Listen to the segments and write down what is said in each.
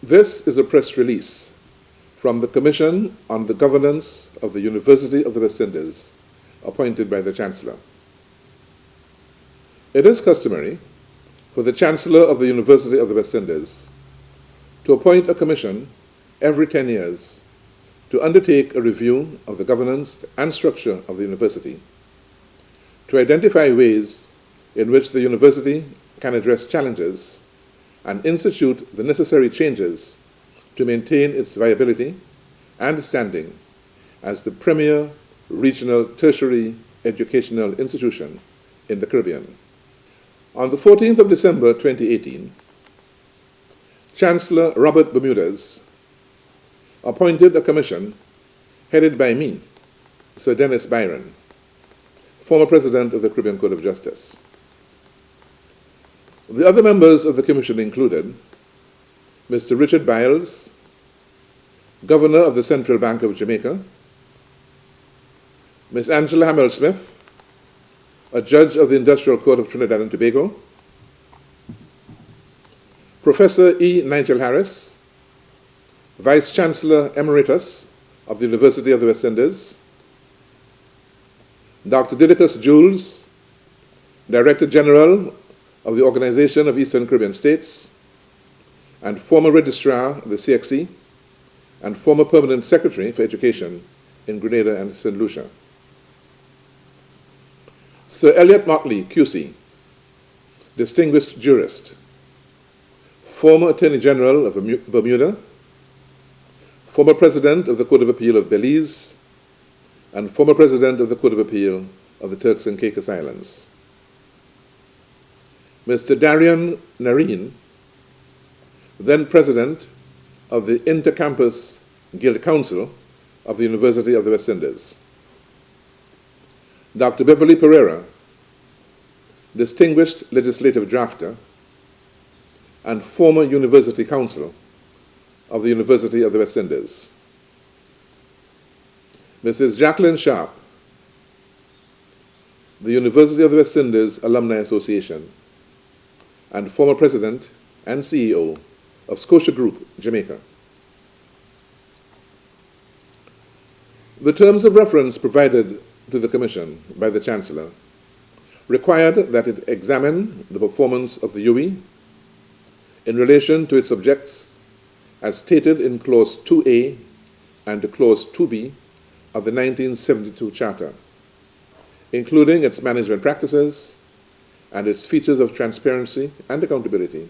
This is a press release from the Commission on the Governance of the University of the West Indies, appointed by the Chancellor. It is customary for the Chancellor of the University of the West Indies to appoint a commission every 10 years to undertake a review of the governance and structure of the university, to identify ways in which the university can address challenges and institute the necessary changes to maintain its viability and standing as the premier regional tertiary educational institution in the Caribbean. On the 14th of December 2018, Chancellor Robert Bermudez appointed a commission headed by me, Sir Denis Byron, former President of the Caribbean Court of Justice. The other members of the commission included Mr. Richard Biles, Governor of the Central Bank of Jamaica, Ms. Angela Hamel-Smith, a judge of the Industrial Court of Trinidad and Tobago, Professor E. Nigel Harris, Vice Chancellor Emeritus of the University of the West Indies, Dr. Didicus Jules, Director General of the Organization of Eastern Caribbean States, and former Registrar of the CXC, and former Permanent Secretary for Education in Grenada and St. Lucia. Sir Elliot Motley, QC, distinguished jurist, former Attorney General of Bermuda, former President of the Court of Appeal of Belize, and former President of the Court of Appeal of the Turks and Caicos Islands. Mr. Darian Nareen, then President of the Intercampus Guild Council of the University of the West Indies. Dr. Beverly Pereira, distinguished legislative drafter and former University Counsel of the University of the West Indies. Mrs. Jacqueline Sharp, the University of the West Indies Alumni Association and former President and CEO of Scotia Group, Jamaica. The terms of reference provided to the Commission by the Chancellor required that it examine the performance of the UWI in relation to its objects as stated in Clause 2A and Clause 2B of the 1972 Charter, including its management practices and its features of transparency and accountability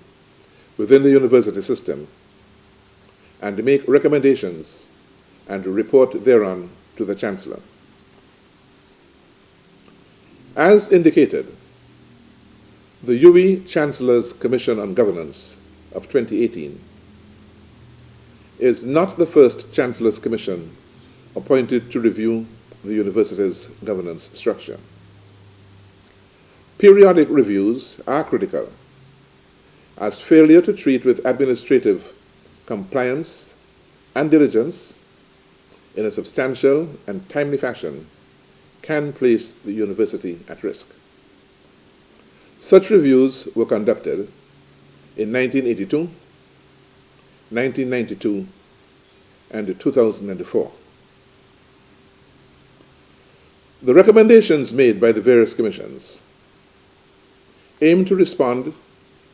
within the university system, and to make recommendations and to report thereon to the Chancellor. As indicated, the UWI Chancellor's Commission on Governance of 2018 is not the first Chancellor's Commission appointed to review the university's governance structure. Periodic reviews are critical, as failure to treat with administrative compliance and diligence in a substantial and timely fashion can place the university at risk. Such reviews were conducted in 1982, 1992, and 2004. The recommendations made by the various commissions aim to respond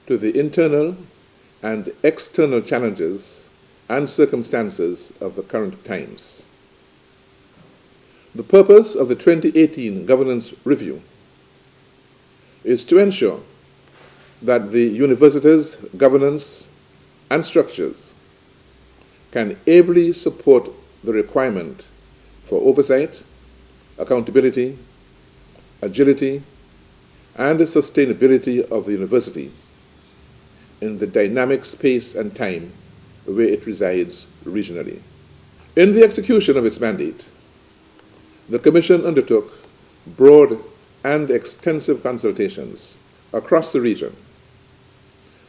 to the internal and external challenges and circumstances of the current times. The purpose of the 2018 governance review is to ensure that the university's governance and structures can ably support the requirement for oversight, accountability, agility, and the sustainability of the university in the dynamic space and time where it resides regionally. In the execution of its mandate, the Commission undertook broad and extensive consultations across the region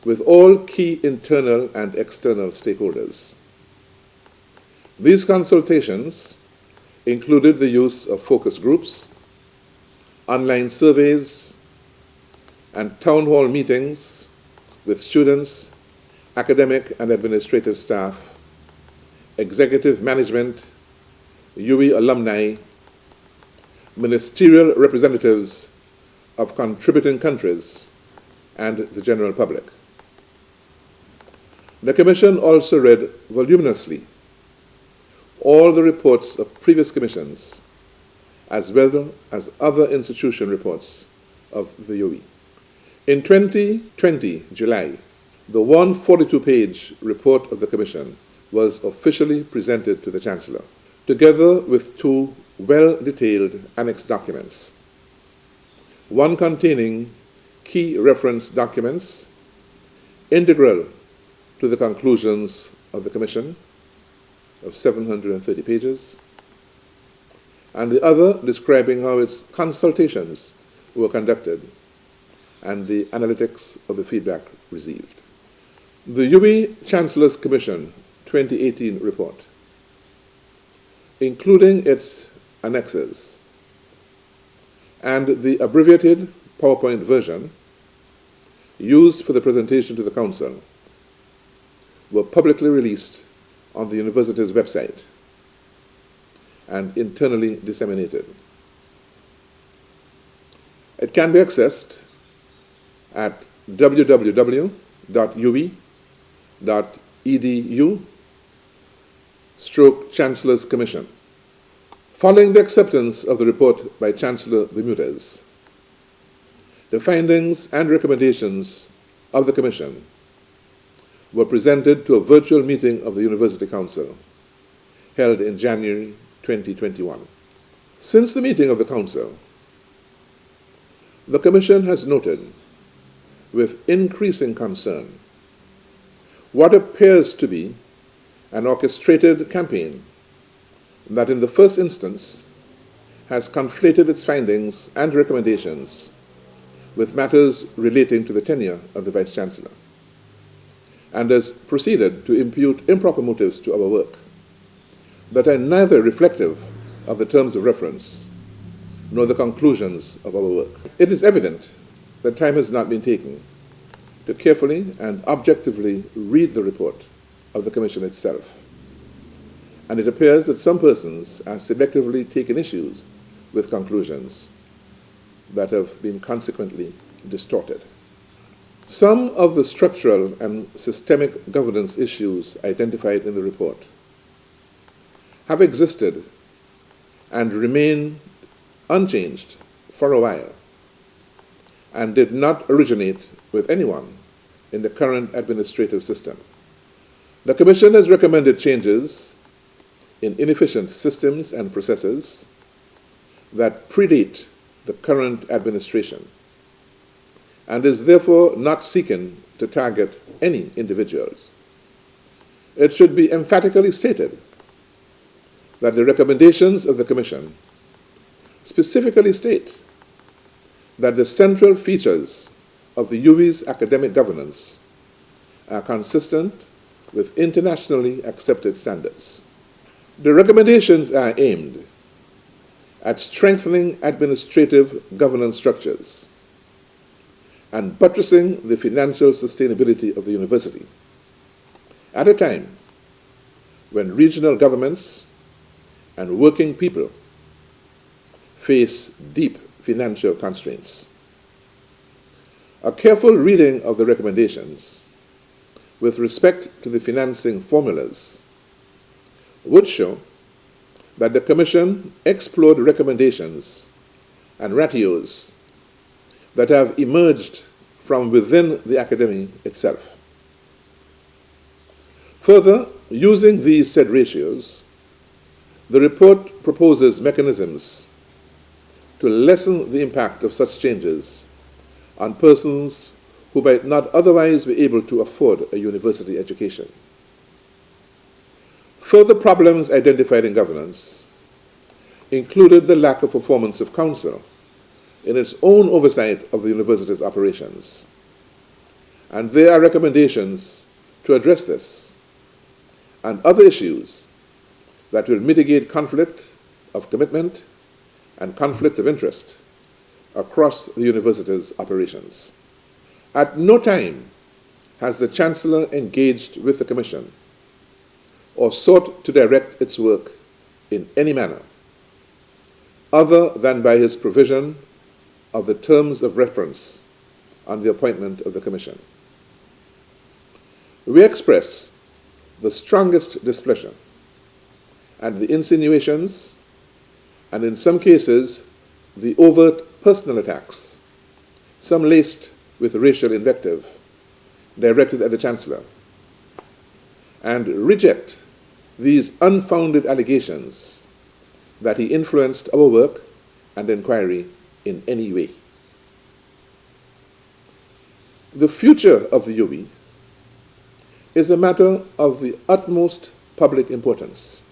with all key internal and external stakeholders. These consultations included the use of focus groups, online surveys, and town hall meetings with students academic and administrative staff, executive management, UWI alumni, ministerial representatives of contributing countries, and the general public. The Commission also read voluminously all the reports of previous commissions, as well as other institution reports of the UWI. In 2020, July, the 142-page report of the Commission was officially presented to the Chancellor, together with two well-detailed annex documents, one containing key reference documents integral to the conclusions of the Commission of 730 pages, and the other describing how its consultations were conducted and the analytics of the feedback received. The UWI Chancellor's Commission 2018 report, including its annexes and the abbreviated PowerPoint version used for the presentation to the Council, were publicly released on the university's website and internally disseminated. It can be accessed at www.uwi.edu/Chancellor's Commission. Following the acceptance of the report by Chancellor Bermudez, the findings and recommendations of the Commission were presented to a virtual meeting of the University Council held in January 2021. Since the meeting of the Council, the Commission has noted with increasing concern what appears to be an orchestrated campaign that in the first instance has conflated its findings and recommendations with matters relating to the tenure of the Vice-Chancellor, and has proceeded to impute improper motives to our work that are neither reflective of the terms of reference nor the conclusions of our work. It is evident that time has not been taken to carefully and objectively read the report of the Commission itself, and it appears that some persons are selectively taking issues with conclusions that have been consequently distorted. Some of the structural and systemic governance issues identified in the report have existed and remain unchanged for a while and did not originate with anyone in the current administrative system. The Commission has recommended changes in inefficient systems and processes that predate the current administration, and is therefore not seeking to target any individuals. It should be emphatically stated that the recommendations of the Commission specifically state that the central features of the UWI's academic governance are consistent with internationally accepted standards. The recommendations are aimed at strengthening administrative governance structures and buttressing the financial sustainability of the university at a time when regional governments and working people face deep financial constraints. A careful reading of the recommendations with respect to the financing formulas would show that the Commission explored recommendations and ratios that have emerged from within the academy itself. Further, using these said ratios, the report proposes mechanisms to lessen the impact of such changes on persons who might not otherwise be able to afford a university education. Further problems identified in governance included the lack of performance of Council in its own oversight of the university's operations, and there are recommendations to address this and other issues that will mitigate conflict of commitment and conflict of interest across the university's operations. At no time has the Chancellor engaged with the Commission or sought to direct its work in any manner other than by his provision of the terms of reference on the appointment of the Commission. We express the strongest displeasure at the insinuations and, in some cases, the overt personal attacks, some laced with racial invective, directed at the Chancellor, and reject these unfounded allegations that he influenced our work and inquiry in any way. The future of the UBI is a matter of the utmost public importance,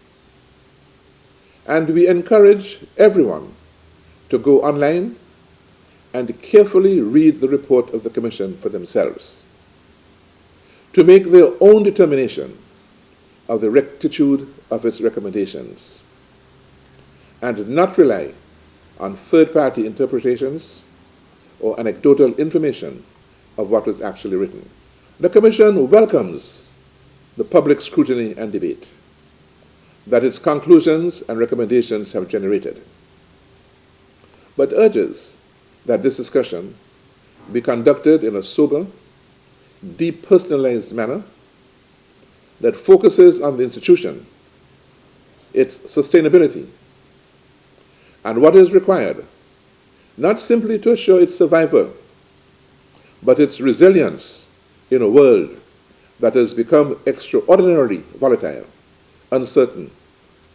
and we encourage everyone to go online and carefully read the report of the Commission for themselves, to make their own determination of the rectitude of its recommendations, and not rely on third-party interpretations or anecdotal information of what was actually written. The Commission welcomes the public scrutiny and debate that its conclusions and recommendations have generated, but urges that this discussion be conducted in a sober, depersonalized manner that focuses on the institution, its sustainability, and what is required, not simply to assure its survival, but its resilience in a world that has become extraordinarily volatile, uncertain,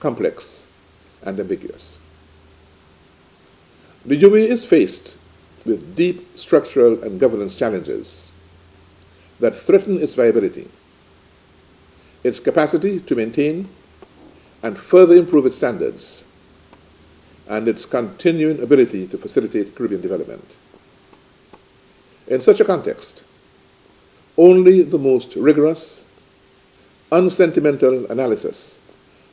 complex, and ambiguous. The UBI is faced with deep structural and governance challenges that threaten its viability, its capacity to maintain and further improve its standards, and its continuing ability to facilitate Caribbean development. In such a context, only the most rigorous, unsentimental analysis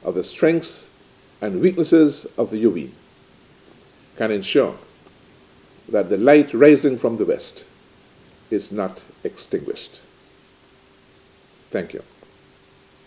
of the strengths and weaknesses of the UBI can ensure that the light rising from the west is not extinguished. Thank you.